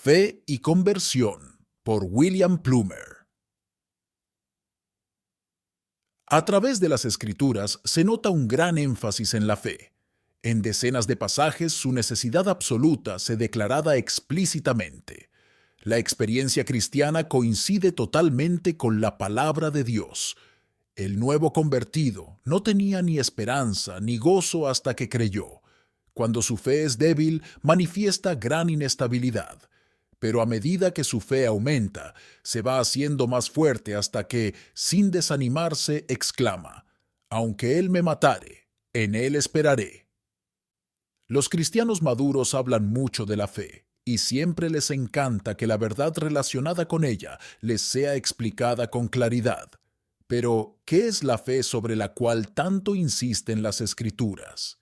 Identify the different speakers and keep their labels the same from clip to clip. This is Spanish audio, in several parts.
Speaker 1: Fe y conversión, por William Plumer. A través de las Escrituras se nota un gran énfasis en la fe. En decenas de pasajes su necesidad absoluta se declarada explícitamente. La experiencia cristiana coincide totalmente con la palabra de Dios. El nuevo convertido no tenía ni esperanza ni gozo hasta que creyó. Cuando su fe es débil, manifiesta gran inestabilidad. Pero a medida que su fe aumenta, se va haciendo más fuerte hasta que, sin desanimarse, exclama: «Aunque Él me matare, en Él esperaré». Los cristianos maduros hablan mucho de la fe, y siempre les encanta que la verdad relacionada con ella les sea explicada con claridad. Pero, ¿qué es la fe sobre la cual tanto insisten las Escrituras?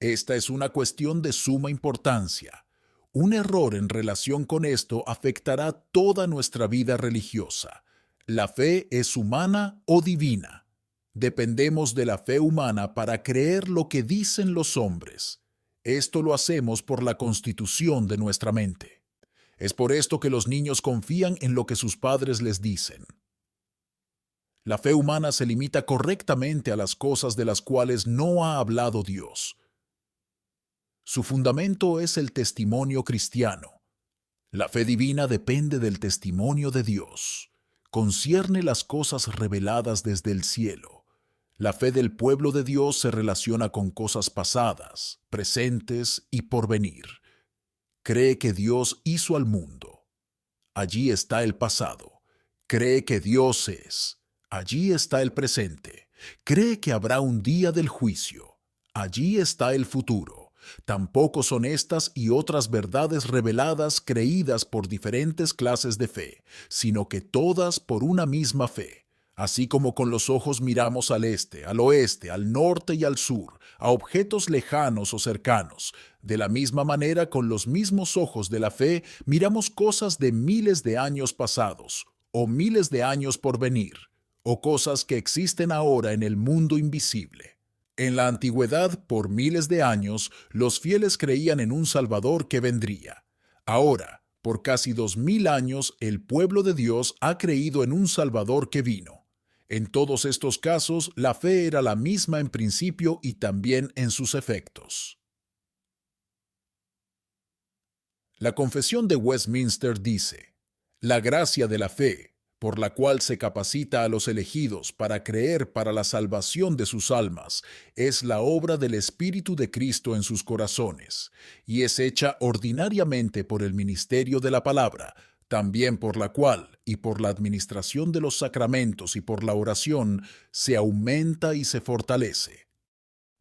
Speaker 1: Esta es una cuestión de suma importancia. Un error en relación con esto afectará toda nuestra vida religiosa. ¿La fe es humana o divina? Dependemos de la fe humana para creer lo que dicen los hombres. Esto lo hacemos por la constitución de nuestra mente. Es por esto que los niños confían en lo que sus padres les dicen. La fe humana se limita correctamente a las cosas de las cuales no ha hablado Dios. Su fundamento es el testimonio cristiano. La fe divina depende del testimonio de Dios. Concierne las cosas reveladas desde el cielo. La fe del pueblo de Dios se relaciona con cosas pasadas, presentes y por venir. Cree que Dios hizo al mundo. Allí está el pasado. Cree que Dios es. Allí está el presente. Cree que habrá un día del juicio. Allí está el futuro. Tampoco son estas y otras verdades reveladas creídas por diferentes clases de fe, sino que todas por una misma fe. Así como con los ojos miramos al este, al oeste, al norte y al sur, a objetos lejanos o cercanos, de la misma manera con los mismos ojos de la fe miramos cosas de miles de años pasados, o miles de años por venir, o cosas que existen ahora en el mundo invisible. En la antigüedad, por miles de años, los fieles creían en un Salvador que vendría. Ahora, por casi 2000 años, el pueblo de Dios ha creído en un Salvador que vino. En todos estos casos, la fe era la misma en principio y también en sus efectos. La Confesión de Westminster dice: «La gracia de la fe, por la cual se capacita a los elegidos para creer para la salvación de sus almas, es la obra del Espíritu de Cristo en sus corazones, y es hecha ordinariamente por el ministerio de la palabra, también por la cual, y por la administración de los sacramentos y por la oración, se aumenta y se fortalece».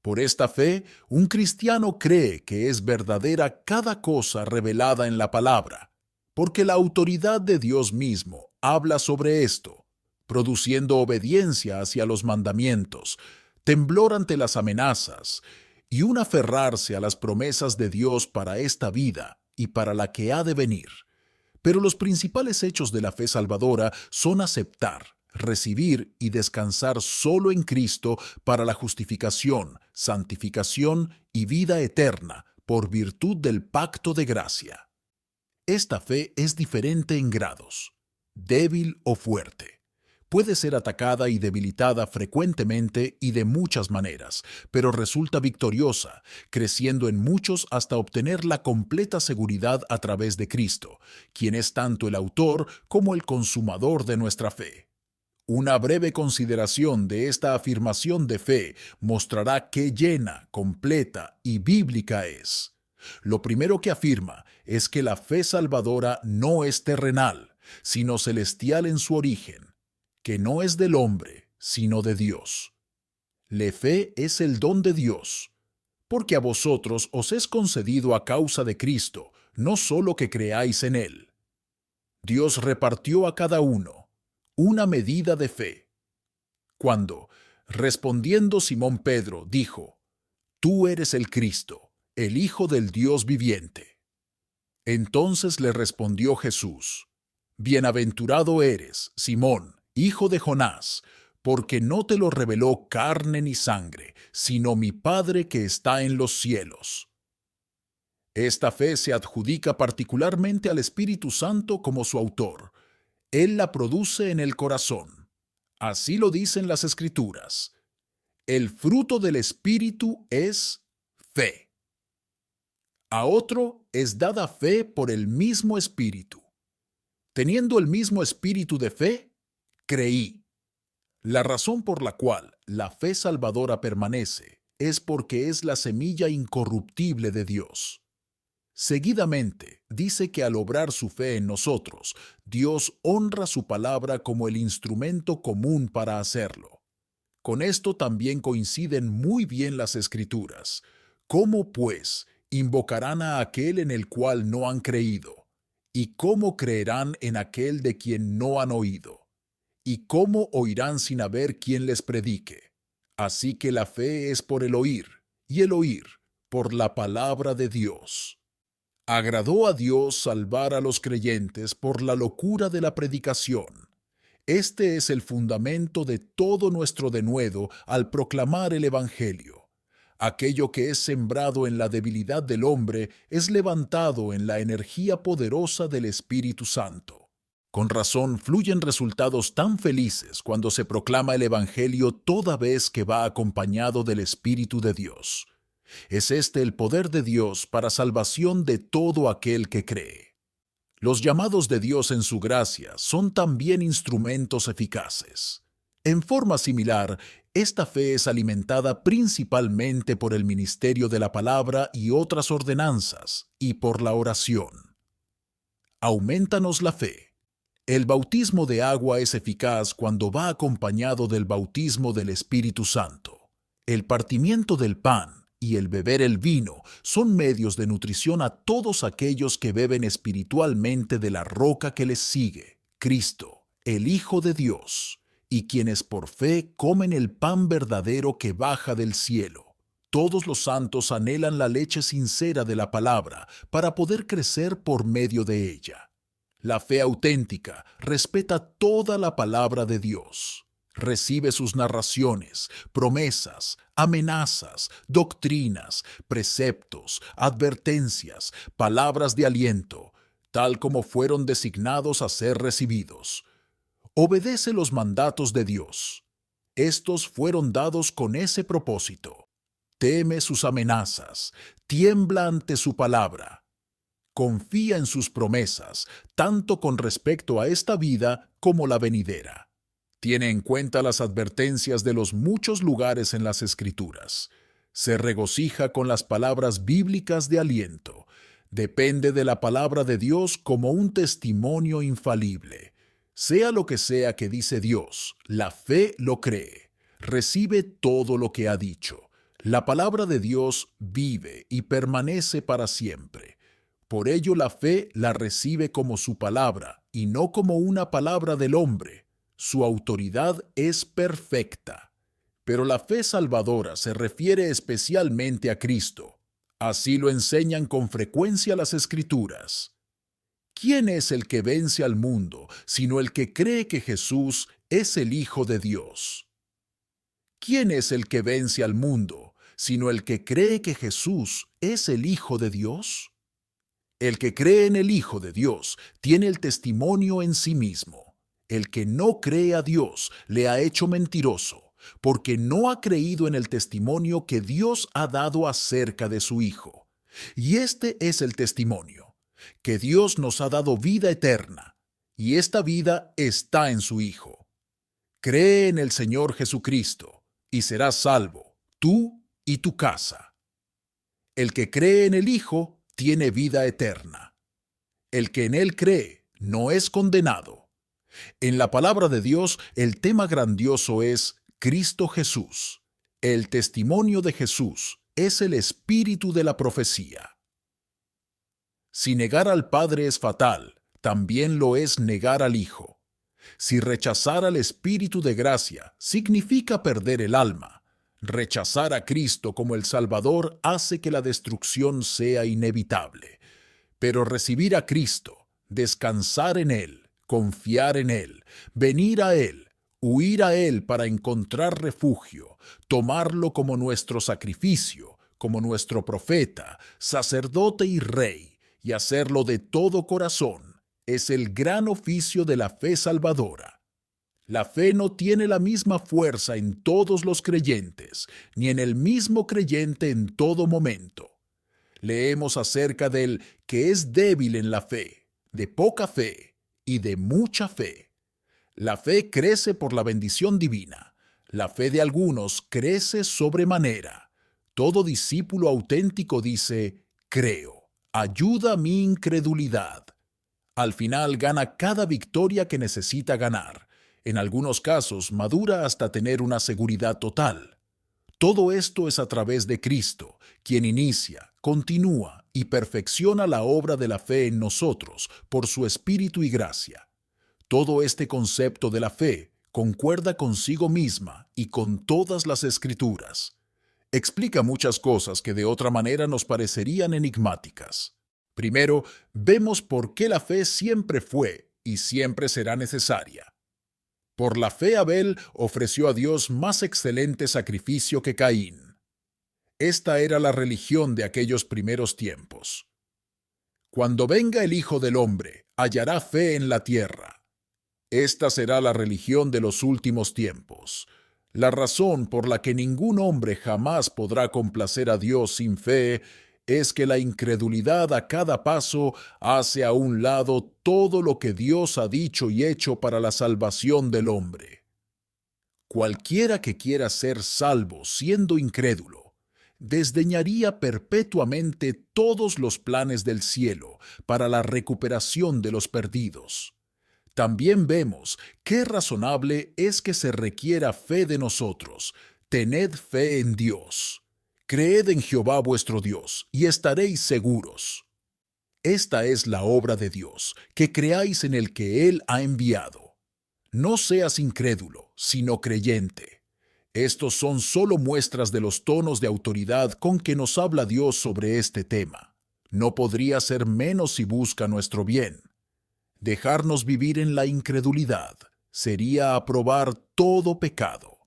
Speaker 1: Por esta fe, un cristiano cree que es verdadera cada cosa revelada en la palabra, porque la autoridad de Dios mismo habla sobre esto, produciendo obediencia hacia los mandamientos, temblor ante las amenazas y un aferrarse a las promesas de Dios para esta vida y para la que ha de venir. Pero los principales hechos de la fe salvadora son aceptar, recibir y descansar solo en Cristo para la justificación, santificación y vida eterna por virtud del pacto de gracia. Esta fe es diferente en grados, débil o fuerte. Puede ser atacada y debilitada frecuentemente y de muchas maneras, pero resulta victoriosa, creciendo en muchos hasta obtener la completa seguridad a través de Cristo, quien es tanto el autor como el consumador de nuestra fe. Una breve consideración de esta afirmación de fe mostrará qué llena, completa y bíblica es. Lo primero que afirma es que la fe salvadora no es terrenal, sino celestial en su origen, que no es del hombre, sino de Dios. La fe es el don de Dios, porque a vosotros os es concedido a causa de Cristo, no solo que creáis en Él. Dios repartió a cada uno una medida de fe. Cuando, respondiendo Simón Pedro, dijo: «Tú eres el Cristo, el Hijo del Dios viviente». Entonces le respondió Jesús: «Bienaventurado eres, Simón, hijo de Jonás, porque no te lo reveló carne ni sangre, sino mi Padre que está en los cielos». Esta fe se adjudica particularmente al Espíritu Santo como su autor. Él la produce en el corazón. Así lo dicen las Escrituras. El fruto del Espíritu es fe. A otro es dada fe por el mismo Espíritu. Teniendo el mismo espíritu de fe, creí. La razón por la cual la fe salvadora permanece es porque es la semilla incorruptible de Dios. Seguidamente, dice que al obrar su fe en nosotros, Dios honra su palabra como el instrumento común para hacerlo. Con esto también coinciden muy bien las Escrituras. ¿Cómo, pues, invocarán a aquel en el cual no han creído? ¿Y cómo creerán en aquel de quien no han oído? ¿Y cómo oirán sin haber quien les predique? Así que la fe es por el oír, y el oír por la palabra de Dios. Agradó a Dios salvar a los creyentes por la locura de la predicación. Este es el fundamento de todo nuestro denuedo al proclamar el Evangelio. Aquello que es sembrado en la debilidad del hombre es levantado en la energía poderosa del Espíritu Santo. Con razón fluyen resultados tan felices cuando se proclama el Evangelio toda vez que va acompañado del Espíritu de Dios. Es este el poder de Dios para salvación de todo aquel que cree. Los llamados de Dios en su gracia son también instrumentos eficaces. En forma similar, esta fe es alimentada principalmente por el ministerio de la palabra y otras ordenanzas, y por la oración. Aumentanos la fe. El bautismo de agua es eficaz cuando va acompañado del bautismo del Espíritu Santo. El partimiento del pan y el beber el vino son medios de nutrición a todos aquellos que beben espiritualmente de la roca que les sigue, Cristo, el Hijo de Dios, y quienes por fe comen el pan verdadero que baja del cielo. Todos los santos anhelan la leche sincera de la palabra para poder crecer por medio de ella. La fe auténtica respeta toda la palabra de Dios. Recibe sus narraciones, promesas, amenazas, doctrinas, preceptos, advertencias, palabras de aliento, tal como fueron designados a ser recibidos. Obedece los mandatos de Dios. Estos fueron dados con ese propósito. Teme sus amenazas, tiembla ante su palabra. Confía en sus promesas, tanto con respecto a esta vida como la venidera. Tiene en cuenta las advertencias de los muchos lugares en las Escrituras. Se regocija con las palabras bíblicas de aliento. Depende de la palabra de Dios como un testimonio infalible. Sea lo que sea que dice Dios, la fe lo cree. Recibe todo lo que ha dicho. La palabra de Dios vive y permanece para siempre. Por ello la fe la recibe como su palabra y no como una palabra del hombre. Su autoridad es perfecta. Pero la fe salvadora se refiere especialmente a Cristo. Así lo enseñan con frecuencia las Escrituras. ¿Quién es el que vence al mundo, sino el que cree que Jesús es el Hijo de Dios? ¿Quién es el que vence al mundo, sino el que cree que Jesús es el Hijo de Dios? El que cree en el Hijo de Dios tiene el testimonio en sí mismo. El que no cree a Dios le ha hecho mentiroso, porque no ha creído en el testimonio que Dios ha dado acerca de su Hijo. Y este es el testimonio, que Dios nos ha dado vida eterna, y esta vida está en su Hijo. Cree en el Señor Jesucristo, y serás salvo, tú y tu casa. El que cree en el Hijo tiene vida eterna. El que en Él cree no es condenado. En la palabra de Dios, el tema grandioso es Cristo Jesús. El testimonio de Jesús es el espíritu de la profecía. Si negar al Padre es fatal, también lo es negar al Hijo. Si rechazar al Espíritu de gracia significa perder el alma, rechazar a Cristo como el Salvador hace que la destrucción sea inevitable. Pero recibir a Cristo, descansar en Él, confiar en Él, venir a Él, huir a Él para encontrar refugio, tomarlo como nuestro sacrificio, como nuestro profeta, sacerdote y rey, y hacerlo de todo corazón, es el gran oficio de la fe salvadora. La fe no tiene la misma fuerza en todos los creyentes, ni en el mismo creyente en todo momento. Leemos acerca del que es débil en la fe, de poca fe y de mucha fe. La fe crece por la bendición divina. La fe de algunos crece sobremanera. Todo discípulo auténtico dice, creo, ayuda mi incredulidad. Al final gana cada victoria que necesita ganar. En algunos casos madura hasta tener una seguridad total. Todo esto es a través de Cristo, quien inicia, continúa y perfecciona la obra de la fe en nosotros por su Espíritu y gracia. Todo este concepto de la fe concuerda consigo misma y con todas las Escrituras. Explica muchas cosas que de otra manera nos parecerían enigmáticas. Primero, vemos por qué la fe siempre fue y siempre será necesaria. Por la fe Abel ofreció a Dios más excelente sacrificio que Caín. Esta era la religión de aquellos primeros tiempos. Cuando venga el Hijo del Hombre, hallará fe en la tierra. Esta será la religión de los últimos tiempos. La razón por la que ningún hombre jamás podrá complacer a Dios sin fe es que la incredulidad a cada paso hace a un lado todo lo que Dios ha dicho y hecho para la salvación del hombre. Cualquiera que quiera ser salvo siendo incrédulo, desdeñaría perpetuamente todos los planes del cielo para la recuperación de los perdidos. También vemos qué razonable es que se requiera fe de nosotros. Tened fe en Dios. Creed en Jehová vuestro Dios, y estaréis seguros. Esta es la obra de Dios, que creáis en el que Él ha enviado. No seas incrédulo, sino creyente. Estos son solo muestras de los tonos de autoridad con que nos habla Dios sobre este tema. No podría ser menos si busca nuestro bien. Dejarnos vivir en la incredulidad sería aprobar todo pecado.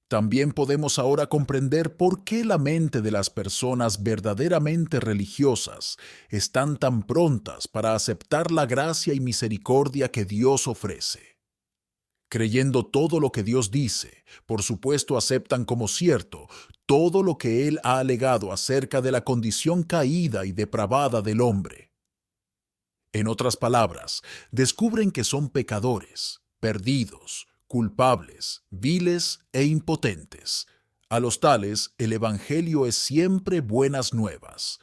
Speaker 1: También podemos ahora comprender por qué la mente de las personas verdaderamente religiosas están tan prontas para aceptar la gracia y misericordia que Dios ofrece. Creyendo todo lo que Dios dice, por supuesto aceptan como cierto todo lo que Él ha alegado acerca de la condición caída y depravada del hombre. En otras palabras, descubren que son pecadores, perdidos, culpables, viles e impotentes. A los tales, el Evangelio es siempre buenas nuevas.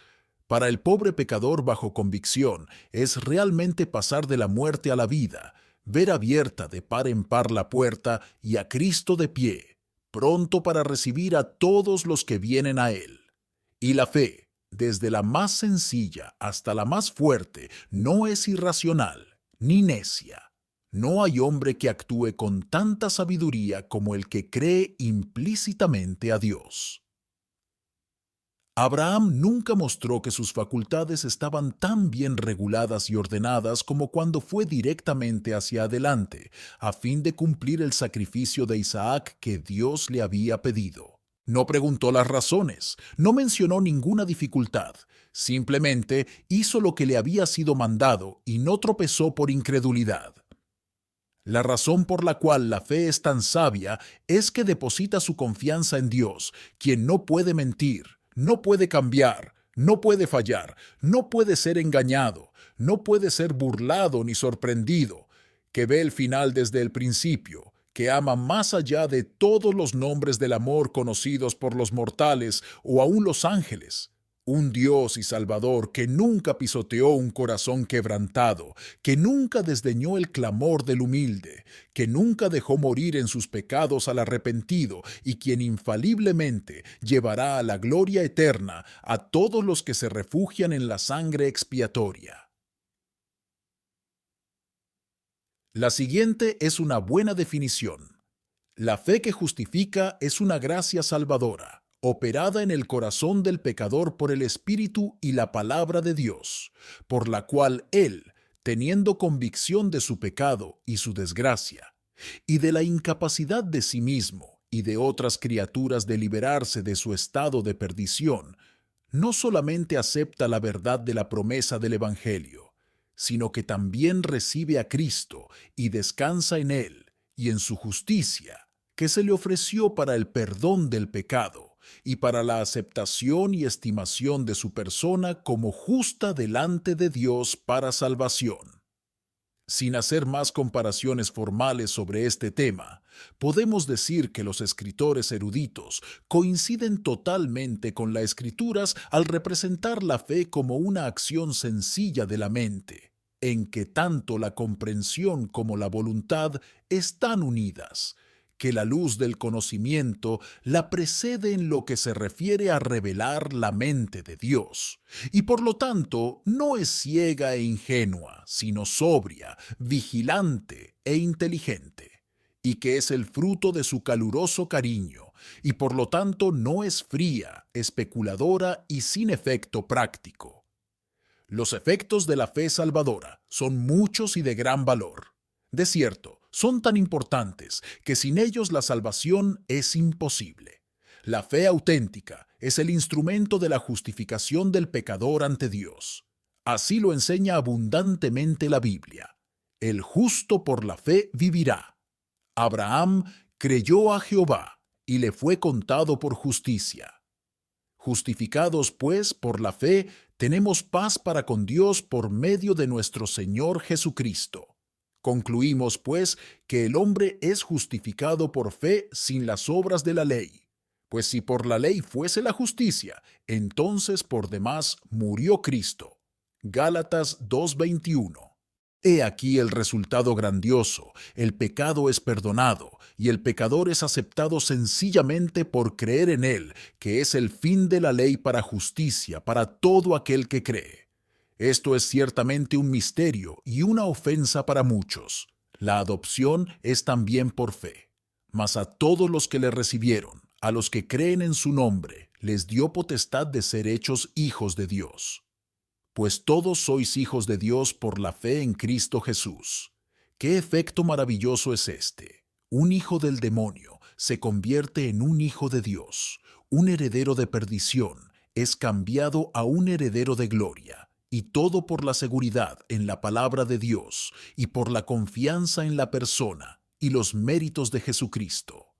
Speaker 1: Para el pobre pecador bajo convicción, es realmente pasar de la muerte a la vida, ver abierta de par en par la puerta y a Cristo de pie, pronto para recibir a todos los que vienen a Él. Y la fe, desde la más sencilla hasta la más fuerte, no es irracional ni necia. No hay hombre que actúe con tanta sabiduría como el que cree implícitamente a Dios. Abraham nunca mostró que sus facultades estaban tan bien reguladas y ordenadas como cuando fue directamente hacia adelante, a fin de cumplir el sacrificio de Isaac que Dios le había pedido. No preguntó las razones, no mencionó ninguna dificultad, simplemente hizo lo que le había sido mandado y no tropezó por incredulidad. La razón por la cual la fe es tan sabia es que deposita su confianza en Dios, quien no puede mentir, no puede cambiar, no puede fallar, no puede ser engañado, no puede ser burlado ni sorprendido, que ve el final desde el principio, que ama más allá de todos los nombres del amor conocidos por los mortales o aún los ángeles. Un Dios y Salvador que nunca pisoteó un corazón quebrantado, que nunca desdeñó el clamor del humilde, que nunca dejó morir en sus pecados al arrepentido y quien infaliblemente llevará a la gloria eterna a todos los que se refugian en la sangre expiatoria. La siguiente es una buena definición. La fe que justifica es una gracia salvadora, operada en el corazón del pecador por el Espíritu y la palabra de Dios, por la cual él, teniendo convicción de su pecado y su desgracia, y de la incapacidad de sí mismo y de otras criaturas de liberarse de su estado de perdición, no solamente acepta la verdad de la promesa del Evangelio, sino que también recibe a Cristo y descansa en Él y en su justicia, que se le ofreció para el perdón del pecado y para la aceptación y estimación de su persona como justa delante de Dios para salvación. Sin hacer más comparaciones formales sobre este tema, podemos decir que los escritores eruditos coinciden totalmente con las Escrituras al representar la fe como una acción sencilla de la mente, en que tanto la comprensión como la voluntad están unidas, que la luz del conocimiento la precede en lo que se refiere a revelar la mente de Dios, y por lo tanto no es ciega e ingenua, sino sobria, vigilante e inteligente, y que es el fruto de su caluroso cariño, y por lo tanto no es fría, especuladora y sin efecto práctico. Los efectos de la fe salvadora son muchos y de gran valor. De cierto, son tan importantes que sin ellos la salvación es imposible. La fe auténtica es el instrumento de la justificación del pecador ante Dios. Así lo enseña abundantemente la Biblia. El justo por la fe vivirá. Abraham creyó a Jehová y le fue contado por justicia. Justificados, pues, por la fe, tenemos paz para con Dios por medio de nuestro Señor Jesucristo. Concluimos, pues, que el hombre es justificado por fe sin las obras de la ley. Pues si por la ley fuese la justicia, entonces por demás murió Cristo. Gálatas 2:21. He aquí el resultado grandioso: el pecado es perdonado, y el pecador es aceptado sencillamente por creer en él, que es el fin de la ley para justicia para todo aquel que cree. Esto es ciertamente un misterio y una ofensa para muchos. La adopción es también por fe. Mas a todos los que le recibieron, a los que creen en su nombre, les dio potestad de ser hechos hijos de Dios. Pues todos sois hijos de Dios por la fe en Cristo Jesús. ¿Qué efecto maravilloso es este? Un hijo del demonio se convierte en un hijo de Dios. Un heredero de perdición es cambiado a un heredero de gloria. Y todo por la seguridad en la palabra de Dios y por la confianza en la persona y los méritos de Jesucristo.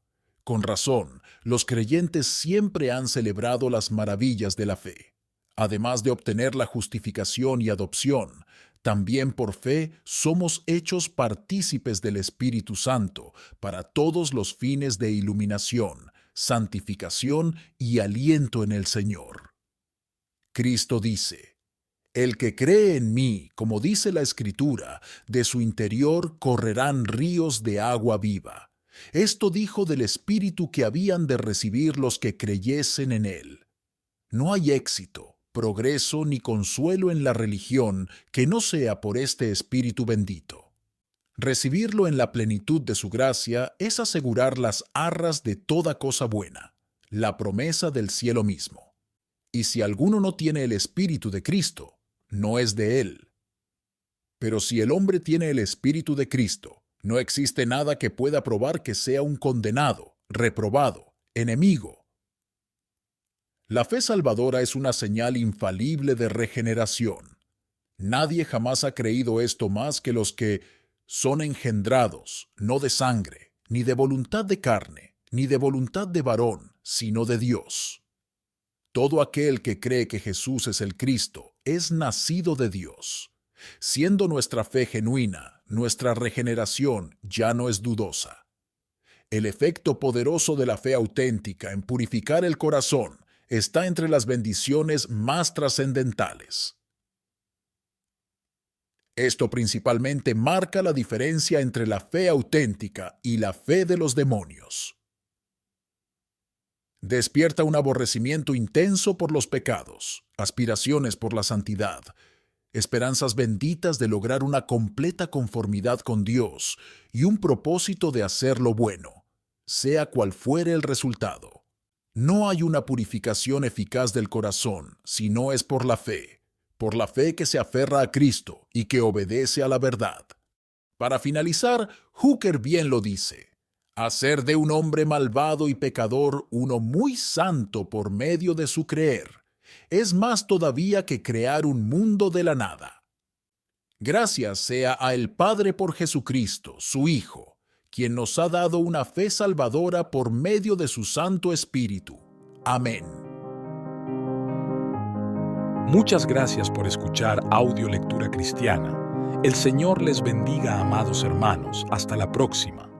Speaker 1: Con razón, los creyentes siempre han celebrado las maravillas de la fe. Además de obtener la justificación y adopción, también por fe somos hechos partícipes del Espíritu Santo para todos los fines de iluminación, santificación y aliento en el Señor. Cristo dice: el que cree en mí, como dice la Escritura, de su interior correrán ríos de agua viva. Esto dijo del Espíritu que habían de recibir los que creyesen en él. No hay éxito, progreso ni consuelo en la religión que no sea por este Espíritu bendito. Recibirlo en la plenitud de su gracia es asegurar las arras de toda cosa buena, la promesa del cielo mismo. Y si alguno no tiene el Espíritu de Cristo, no es de él. Pero si el hombre tiene el Espíritu de Cristo, no existe nada que pueda probar que sea un condenado, reprobado, enemigo. La fe salvadora es una señal infalible de regeneración. Nadie jamás ha creído esto más que los que son engendrados, no de sangre, ni de voluntad de carne, ni de voluntad de varón, sino de Dios. Todo aquel que cree que Jesús es el Cristo es nacido de Dios. Siendo nuestra fe genuina, nuestra regeneración ya no es dudosa. El efecto poderoso de la fe auténtica en purificar el corazón está entre las bendiciones más trascendentales. Esto principalmente marca la diferencia entre la fe auténtica y la fe de los demonios. Despierta un aborrecimiento intenso por los pecados, aspiraciones por la santidad, esperanzas benditas de lograr una completa conformidad con Dios y un propósito de hacer lo bueno, sea cual fuere el resultado. No hay una purificación eficaz del corazón si no es por la fe que se aferra a Cristo y que obedece a la verdad. Para finalizar, Hooker bien lo dice: Hacer de un hombre malvado y pecador uno muy santo por medio de su creer es más todavía que crear un mundo de la nada. Gracias sea a el Padre por Jesucristo, su Hijo, quien nos ha dado una fe salvadora por medio de su Santo Espíritu. Amén.
Speaker 2: Muchas gracias por escuchar Audio Lectura Cristiana. El Señor les bendiga, amados hermanos. Hasta la próxima.